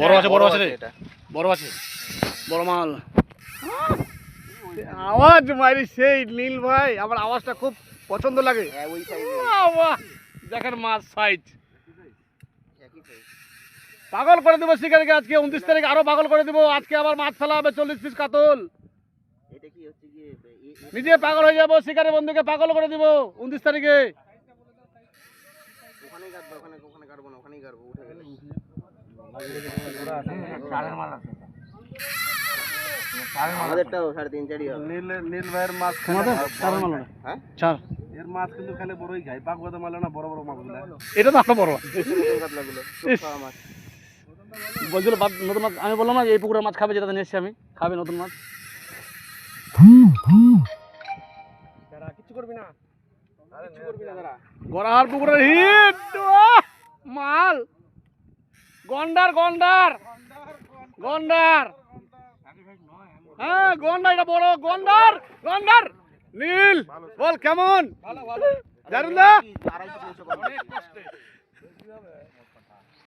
বড় আছে বড় আছে বড় আছে বড় মাল। আওয়াজ মারি সেই নীল ভাই, আমার আওয়াজটা খুব পছন্দ লাগে। দেখেন মাছ সাইজ পাগল করে দেবো শিকারীকে আজকে 29 তারিখ আরো পাগল করে দেবো। আজকে আবার মাছ ফেলা হবে 40 পিস কাতল। নিজে পাগল হয়ে যাবো, শিকারী বন্ধুকে পাগল করে দিব 29 তারিখে। নীল ভাইয়ের মাছ এর মাছ কিন্তু খালি বড়ই খায়, পাকুয়াতে মালে না বড় বড় মাছগুলো। এটা তো আরো বড় বলছিল নতুন মাছ। আমি বললাম না এই পুকুরের মাছ খাবে, যেটা নিয়ে এসছি আমি, খাবে নতুন মাছ। গড়াহার পুকুরের হিট মাল গন্ডার গন্ডার গন্ডার। হ্যাঁ গন্ডার, এটা বড় গন্ডার গন্ডার। নীল বল কেমন জানুন দা?